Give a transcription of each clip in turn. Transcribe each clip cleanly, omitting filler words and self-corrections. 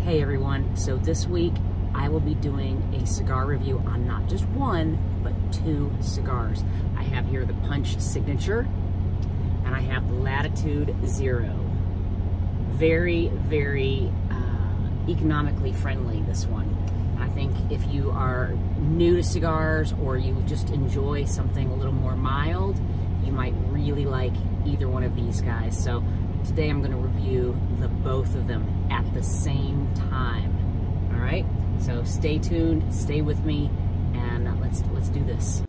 Hey everyone, so this week I will be doing a cigar review on not just one, but two cigars. I have here the Punch Signature, and I have the Latitude Zero. Very, very economically friendly, this one. I think if you are new to cigars or you just enjoy something a little more mild, you might really like either one of these guys. So today I'm going to review the both of them at the same time. All right, so stay tuned, stay with me, and let's do this.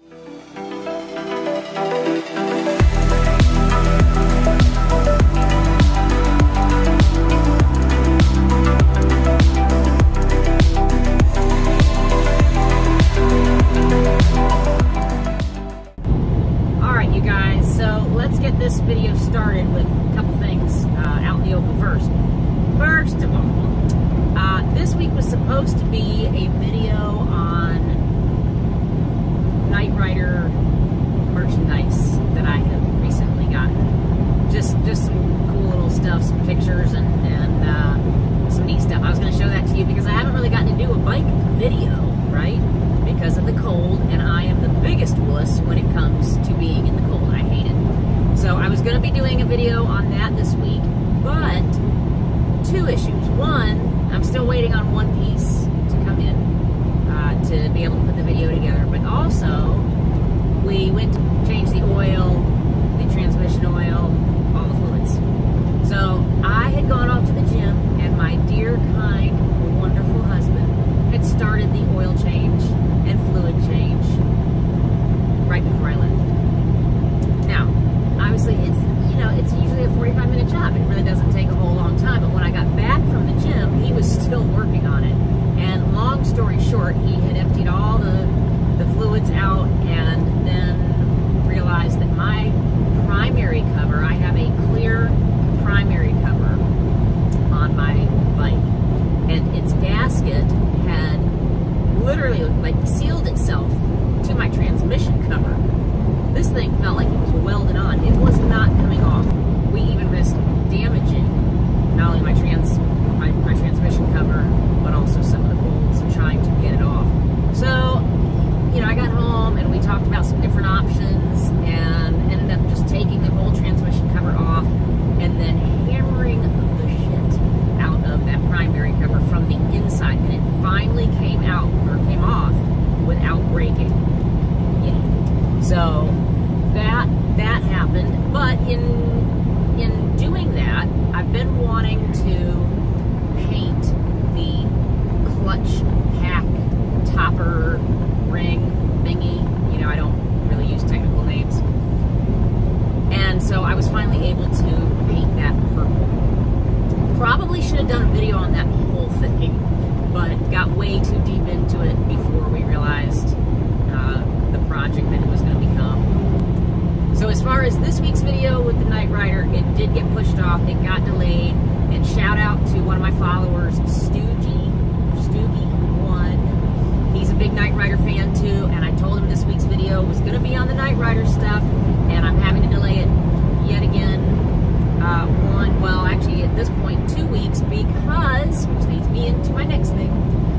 All right, you guys, so let's get this video started with a couple things out in the open first. First of all, this week was supposed to be a video on Night Rider merchandise that I have recently gotten. Just some cool little stuff, some pictures, and some neat stuff. I was going to show that to you because I haven't really gotten to do a bike video, right? Because of the cold, and I am the biggest wuss when it comes to being in the cold. I hate it. So I was going to be doing a video on that this week, but two issues. One, I'm still waiting on one piece to come in to be able to put the video together, but also we went to change the oil, the transmission oil, all the fluids. So I had gone off to the gym, and my dear, kind, wonderful husband had started the oil change and fluid change right before I left. Now, obviously, it's usually a 45-minute job. It really doesn't take a whole long time, but when I got back from the gym, he was still working on it. And long story short, he had emptied all the fluids out and then realized that my primary cover, I have a clear primary cover on my bike, and its gasket had literally sealed itself to my transmission cover. This thing felt like it was welded on. It was not coming off. We even risked damaging not only my transmission cover, but also some of the bolts trying to get it off. So, I got home and we talked about some different options and ended up just taking the whole transmission cover off and then hammering the shit out of that primary cover from the inside, and it finally came off without breaking. Yeah. So that happened, but in doing that, I've been wanting to paint the clutch pack topper ring thingy. I don't really use technical names. And so I was finally able to paint that purple. Probably should have done a video on that whole thing, but got way too deep into it before we realized the project that it was going to become. So as far as this week's video with the Night Rider, it did get pushed off. It got delayed. And shout out to one of my followers, Stoogie1. He's a big Night Rider fan too, and I told him this week's video was going to be on the Night Rider stuff, and I'm having to delay it yet again. Actually at this point 2 weeks, because, which leads me into my next thing.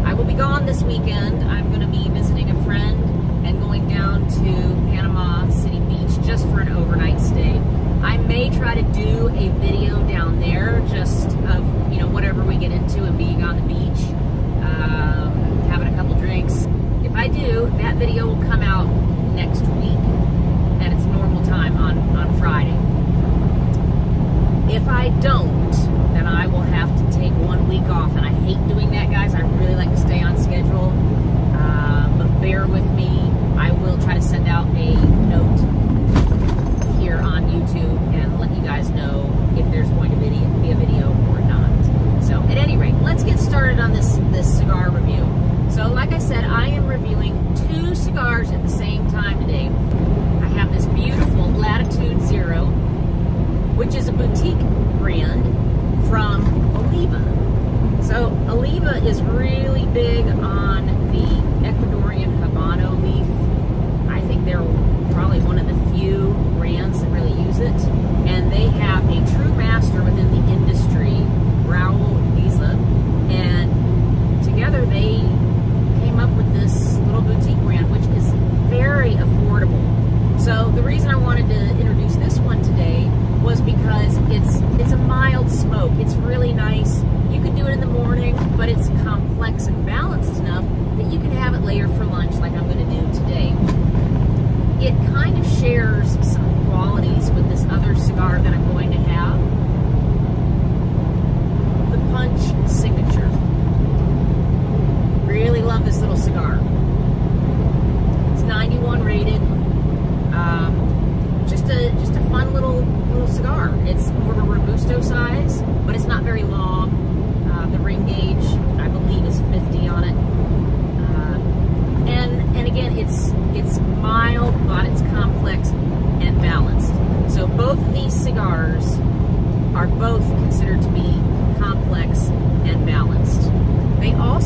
I will be gone this weekend. I'm going to be visiting a friend and going down to Panama City Beach just for an overnight stay. I may try to do a video down there just of, whatever we get into and being on the beach, having a couple drinks. If I do, that video will come out next week at its normal time on Friday. If I don't, then I will have to take 1 week off, and I hate doing that, guys. I really like to stay on schedule, but bear with me. I will try to send out a note here on YouTube and let you guys know if there's going to be a video or not. So at any rate, let's get started on this cigar review. So like I said, I am reviewing two cigars at the same time today. I have this beautiful Latitude Zero, which is a boutique brand from Oliva. So Oliva is really big on the Ecuadorian Habano leaf. I think they're probably one of the few brands that really use it. And they have a true master within the industry, Raul Isla, and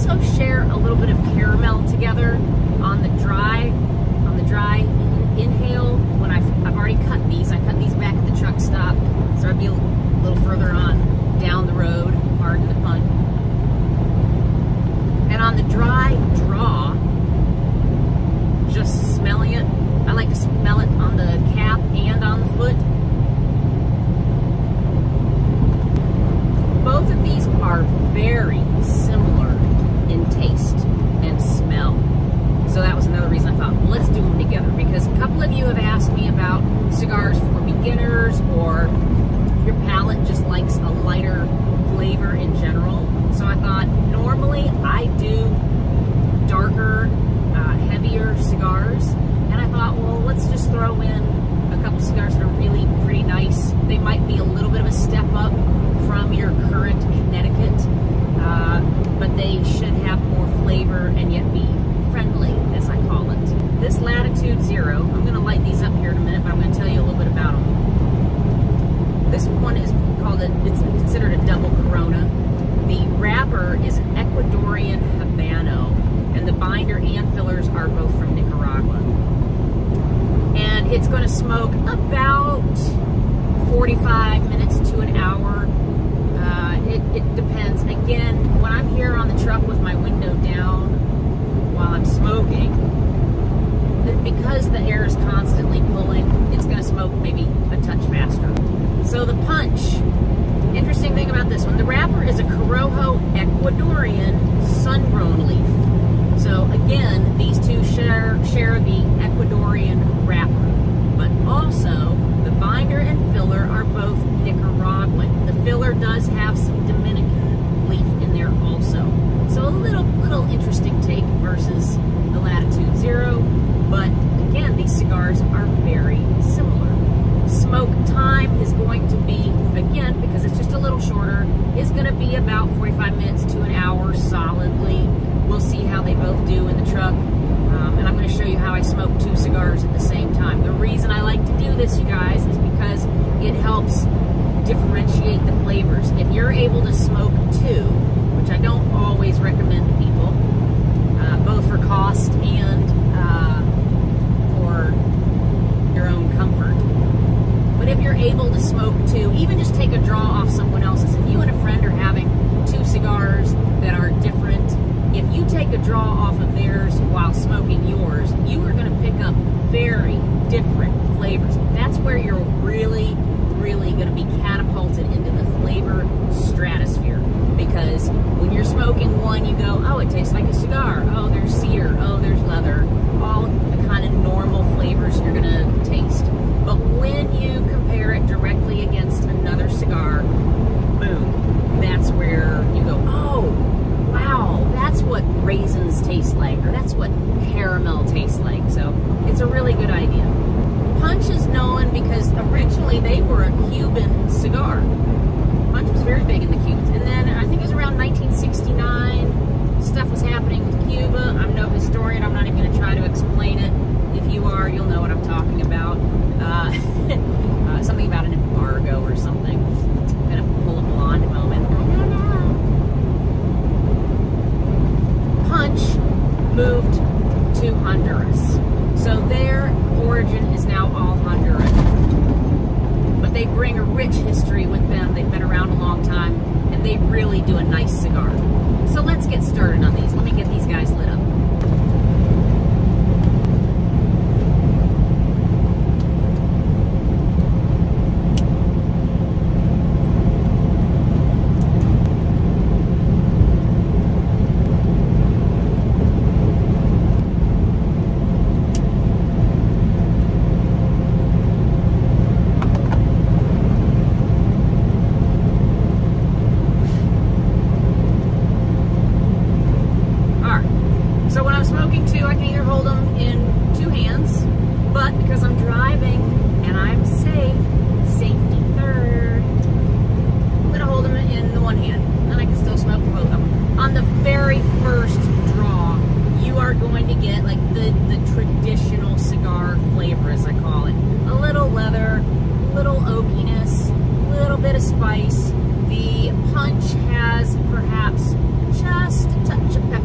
also share a little bit of caramel together on the dry inhale. When I've already cut these, I cut these back at the truck stop, so I'd be a little further on down the road, hard in the punch. And on the dry draw, just smelling it, I like to smell it on the cap and on the foot. Both of these are very similar in taste and smell. So that was another reason I thought, well, let's do them together, because a couple of you have asked me about cigars for beginners, or your palate just likes a lighter flavor in general. So I thought, normally I do darker, heavier cigars, and I thought, well, let's just throw in a couple cigars that are really pretty nice. They might be a little bit of a step up from your current Connecticut, but they should have more flavor and yet be friendly, as I call it. This Latitude Zero, I'm going to light these up here in a minute, but I'm going to tell you a little bit about them. This one is called it's considered a double Corona. The wrapper is an Ecuadorian Habano, and the binder and fillers are both from Nicaragua. And it's going to smoke about 45 minutes to an hour. It depends. Again, when I'm here on the truck with my window down while I'm smoking, because the air is constantly pulling, it's going to smoke maybe a touch faster. So the punch, interesting thing about this one, the wrapper is a Corojo Ecuadorian sun-grown leaf. So again, these two share the Ecuadorian wrapper, but also the binder and filler are both Nicaraguan. The filler does have some Dominican leaf in there also. So a little interesting take versus the Latitude Zero, but again, these cigars are very similar. Smoke time is going to be, again, because it's just a little shorter, is going to be about 45 minutes to an hour solidly. We'll see how they both do in the truck, and I'm going to show you how I smoke two cigars at the same time. The reason I like to do this, you guys, is because it helps differentiate the flavors. If you're able to smoke two, which I don't always recommend to people, both for cost and for your own comfort, but if you're able to smoke two, even just take a draw off someone else's. If you and a friend are having two cigars that are different, if you take a draw off of theirs while smoking yours, you are going to pick up very different flavors. That's where you're really going to be catapulted into the flavor stratosphere. Because when you're smoking one, you go, oh, it tastes like a cigar. Oh, there's cedar. Oh, there's leather. All the kind of normal flavors you're going to taste. But when you compare it directly against another cigar, boom, that's where you go, oh, wow, that's what raisins taste like, or that's what caramel tastes like. So it's a really good idea. Punch is known because originally they were a Cuban cigar. Punch was very big in the Cubans. And then I think it was around 1969, stuff was happening with Cuba. I'm no historian. I'm not even going to try to explain it. If you are, you'll know what I'm talking about. Something about an embargo or something. I'm going to pull a blonde moment. I don't know. Punch moved to Honduras. So their origin is now all Honduran. But they bring a rich history with them. They've been around a long time, and they really do a nice cigar. So let's get started on these. Let me get these guys lit up. Bit of spice. The punch has perhaps just a touch of pepper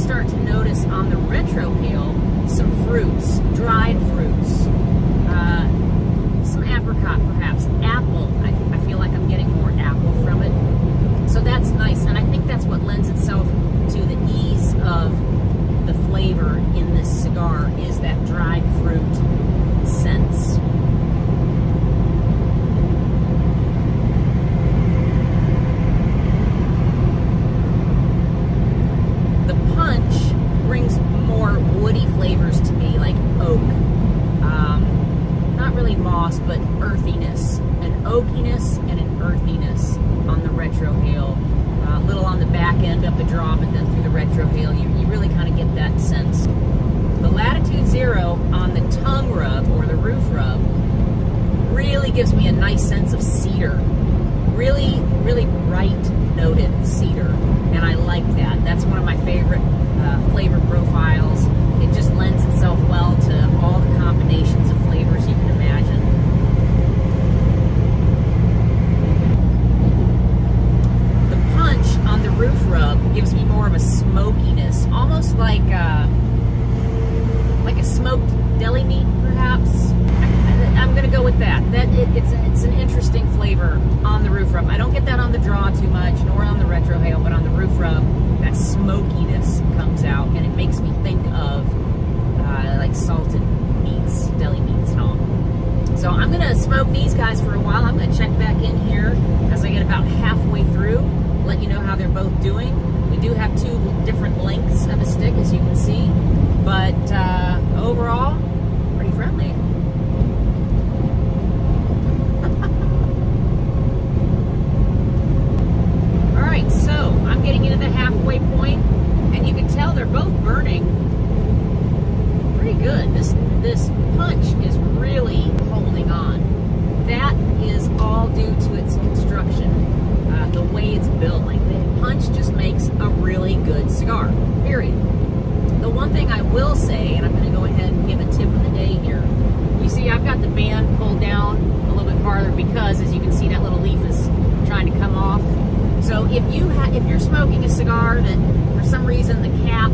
start to notice on the retrohale some fruits, dried fruits, some apricot perhaps, apple. I feel like I'm getting more apple from it. So that's nice, and I think that's what lends itself to the ease of the flavor in this cigar, is that dried fruit sense. The punch brings more woody flavors to me, like oak. Not really moss, but earthiness. An oakiness and an earthiness on the retrohale. A little on the back end of the draw, but then through the retrohale, you really kind of get that sense. The Latitude Zero on the tongue rub or the roof rub really gives me a nice sense of cedar. Really, really bright noted cedar, and I like that. That's one of my favorite flavor profiles. It just lends itself well to all the combinations of flavors you can imagine. The punch on the roof rub gives me more of a smokiness, almost like a smoked deli meat, perhaps. I'm going to go with that. It's an interesting flavor on the roof rub. I don't get that on the draw too much, nor on the retrohale, but on the roof rub, that smokiness comes out, and it makes me think of like salted meats, deli meats and all. So I'm going to smoke these guys for a while. I'm going to check back in here as I get about halfway through, let you know how they're both doing. We do have two different lengths of a stick, as you can see, but overall, pretty friendly. Alright, so I'm getting into the halfway point, and you can tell they're both burning pretty good. This punch is really holding on. That is all due to its construction, the way it's built. Like, the punch just makes a really good cigar, period. The one thing I will say, and I'm going to go ahead and give a tip of the day here. You see, I've got the band pulled down a little bit farther because, as you can see, that little leaf is trying to come off. So if you're smoking a cigar that for some reason the cap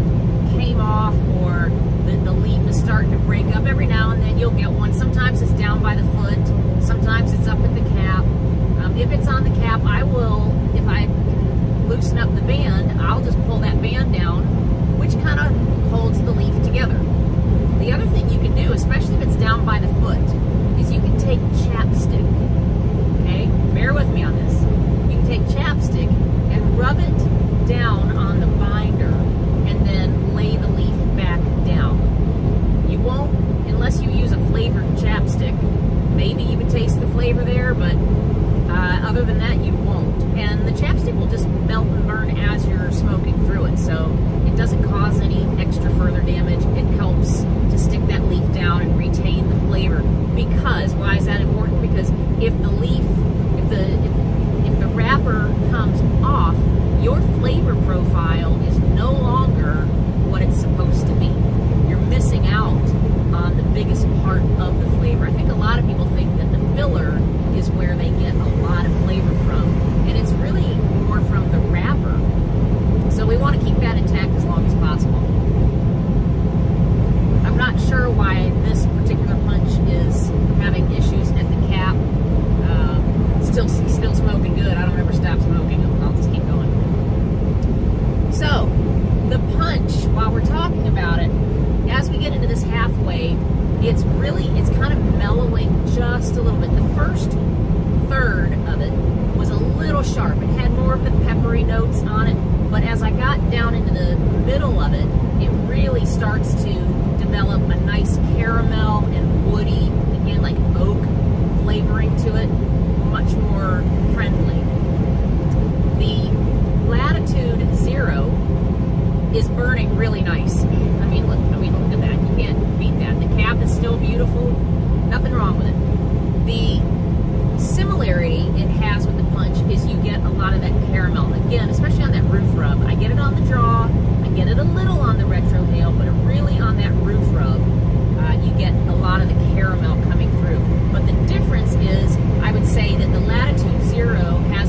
came off, or the leaf is starting to break up, every now and then you'll get one. Sometimes it's down by the foot, sometimes it's up at the cap. If it's on the cap, I will, if I can loosen up the band, I'll just pull that band down, which kind of holds the leaf together. The other thing you can do, especially if it's down by the foot, is you can take chapstick. Okay? Bear with me on this. You can take chapstick and rub it down on the binder and then lay the leaf back down. You won't, unless you use a flavored chapstick. Maybe you would taste the flavor there, but other than that, you won't. And the chapstick will just melt and burn as you're smoking through it, so it doesn't cause any extra further damage. It helps to stick that leaf down and retain the flavor. Because, why is that important? Because if the leaf, if the wrapper comes off, your flavor profile is no longer what it's supposed to be. You're missing out on the biggest part of the flavor. I think a lot of people think that the filler is where they get a lot of flavor from, and it's really more from the wrapper. So we want to keep that intact as long as possible. I'm not sure why this particular punch is having issues at the cap. Still smoking good. I don't ever stop smoking. I'll just keep going. So, the punch, while we're talking about it, as we get into this halfway, it's kind of mellowing just a little bit. The first third of it was a little sharp. It had more of the peppery notes on it, but as I got down into the middle of it, it really starts to develop a nice caramel and woody, again, like oak flavoring to it, much more friendly. The Latitude Zero is burning really nice. I mean, look at that. You can't beat that. The cap is still beautiful. Nothing wrong with it. The similarity it has with the punch is you get a lot of that caramel. Again, especially on that roof rub. I get it on the draw. I get it a little on the retrohale, but really on that roof rub, you get a lot of the caramel coming through. But the difference is, I would say that the Latitude Zero has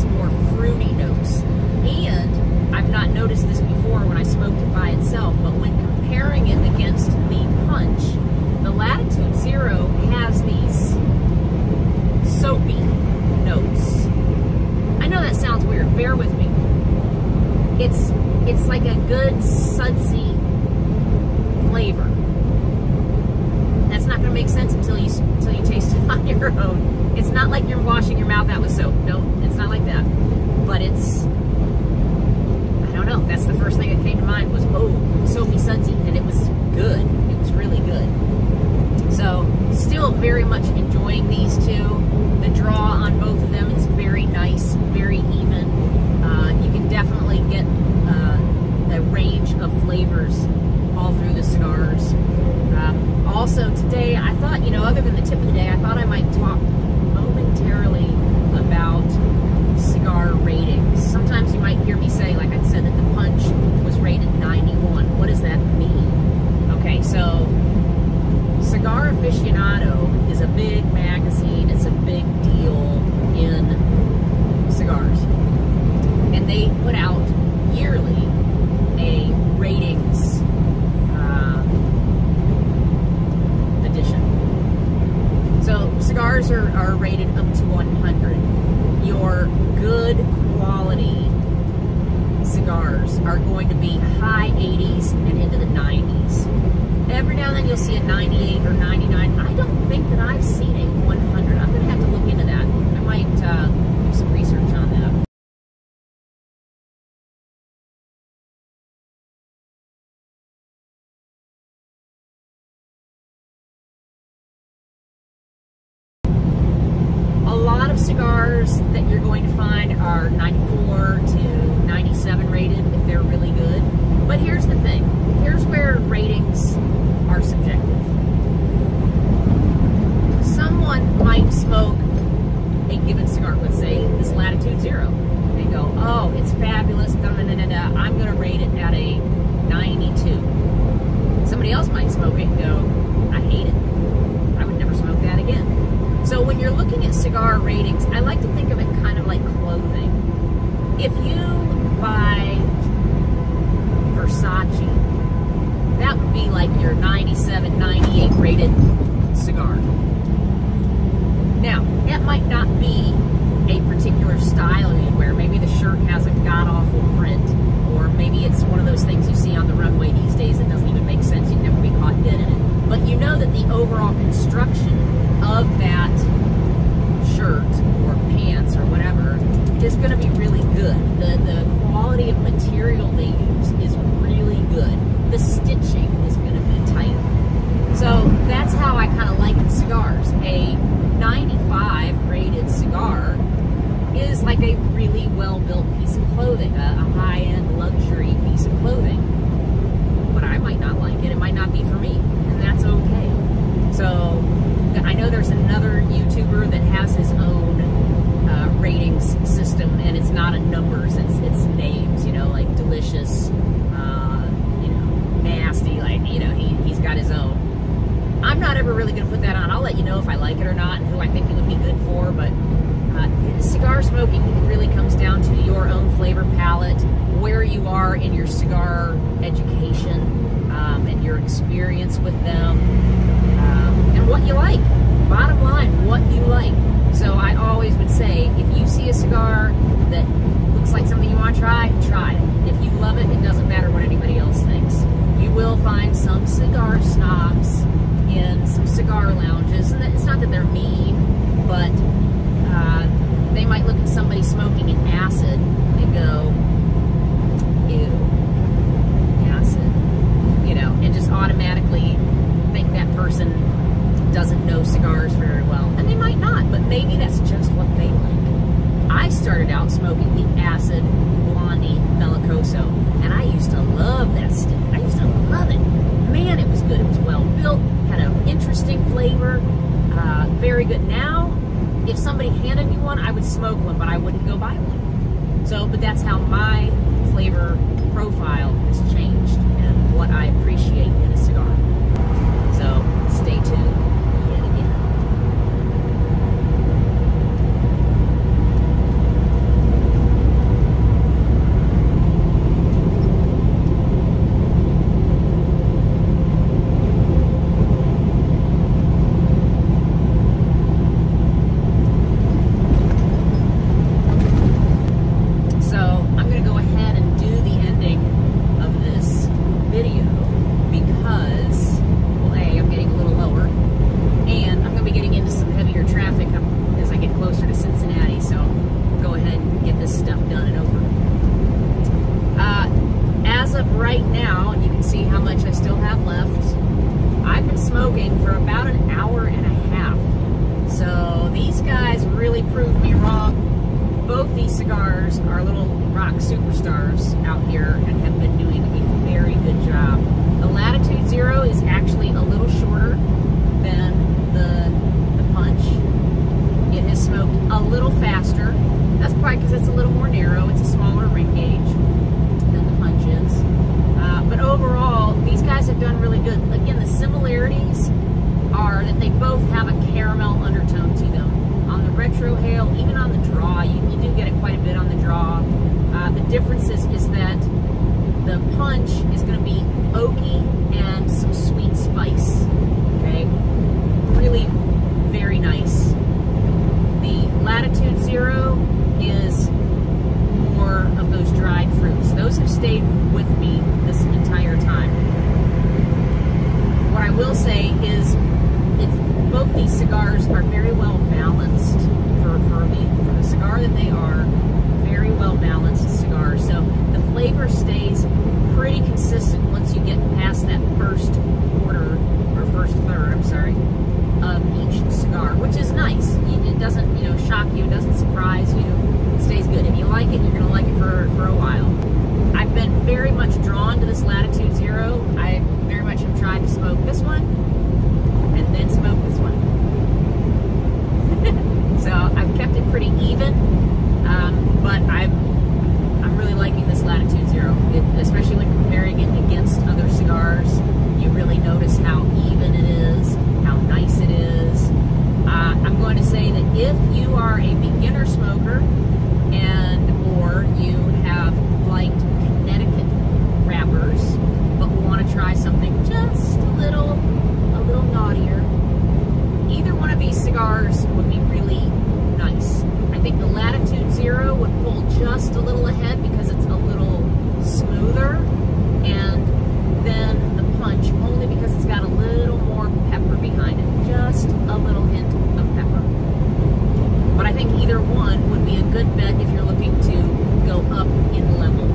weird. Bear with me. It's like a good sudsy flavor. That's not going to make sense until you taste it on your own. It's not like you're washing your mouth out with soap. No, it's not like that. But it's, I don't know. That's the first thing that came to mind was, oh, soapy sudsy, and it was good. It was really good. So, still very much enjoying these two. The draw on both of them is very nice, very even. You can definitely get a range of flavors all through the cigars. Also today, I thought, you know, other than the tip of the day, I thought I might talk momentarily about cigar ratings. Sometimes you might hear me say, like I said, that the Punch was rated 91. What does that mean? Okay, so Cigar Aficionado is a big magazine. It's a big deal in cigars. And they put out yearly a ratings edition. So cigars are rated up to 100. Your good quality cigars are going to be high 80s and into the 90s. Every now and then you'll see a 98 or 99. I don't think that I've seen a 100. I'm going to have to look into that. I might do some research on that. A lot of cigars that you're going to find are 94 to 97 rated if they're really good. But here's the thing. Here's where ratings are subjective. Someone might smoke a given cigar, let's say this Latitude Zero. They go, oh, it's fabulous, I'm going to rate it at a 92. Somebody else might smoke it and go, I hate it. I would never smoke that again. So when you're looking at cigar ratings, I like to think of it kind of like clothing. If you buy Versace, that would be like your 97, 98 rated cigar. Now, that might not be a particular style you wear. Maybe the shirt has a god-awful print, or maybe it's one of those things you see on the runway these days that doesn't even make sense. You'd never be caught dead in it. But you know that the overall construction of that shirt or pants or whatever is going to be really good. The quality of material they use is really good. The stitching is going to be tight. So that's how I kind of like the cigars. A 95 rated cigar is like a really well-built piece of clothing, a high-end luxury piece of clothing. But I might not like it. It might not be for me, and that's okay. So I know there's another YouTuber that has his own ratings system, and it's not a numbers, it's names, you know, like delicious, you know, nasty, like, you know, he's got his own. I'm not ever really going to put that on. I'll let you know if I like it or not and who I think it would be good for, but cigar smoking really comes down to your own flavor palette, where you are in your cigar education, and your experience with them, and what you like. Bottom line, what you like. So I always would say, if you see a cigar that looks like something you want to try it. If you love it, it doesn't matter what anybody else thinks. You will find some cigar snobs in some cigar lounges, and it's not that they're mean, but they might look at somebody smoking an acid and go, ew, acid, you know, and just automatically think that person doesn't know cigars very well. And they might not, but maybe that's just what they like. I started out smoking the acid Blondie Bellicoso, and I used to love that stick. I used to love it. Man, it was good. It was well built, had an interesting flavor, very good. Now, if somebody handed me one, I would smoke one, but I wouldn't go buy one. So, but that's how my flavor profile has changed and what I appreciate in a cigar. So, stay tuned. smoking for about an hour and a half. So these guys really proved me wrong. Both these cigars are little rock superstars out here and have been doing a very good job. The Latitude Zero is actually a little shorter than the Punch. It has smoked a little faster. That's probably because it's a little more narrow. It's a smaller ring gauge than the Punch is. But overall, these guys have done really good. Again, the similarities are that they both have a caramel undertone to them. On the retrohale, even on the draw, you do get it quite a bit on the draw. The difference is that the Punch is going to be oaky and some sweet spice. Okay, really very nice. The Latitude Zero is more of those dried fruits. Those have stayed with me this entire time. What I will say is both these cigars are very well balanced for the cigar that they are. Very well balanced cigars. So the flavor stays pretty consistent once you get past that first quarter, or first third, I'm sorry, of each cigar, which is nice. It doesn't, shock you. It doesn't surprise you. It stays good. If you like it, you're going to like it for a while. I've been very much drawn to this Latitude Zero. I very much have tried to smoke this one and then smoke this one. So I've kept it pretty even, but I'm really liking this Latitude Zero, especially when comparing it against other cigars. You really notice how even it is, how nice it is. I'm going to say that if you are a beginner smoker or you have liked Connecticut wrappers but want to try something just a little naughtier, either one of these cigars would be really nice. I think the Latitude Zero would pull just a little ahead because it's a little smoother, and then the Punch only because it's got a little more pepper behind it, just a little hint of pepper. But I think either one would be a good bet if you're looking to go up in level.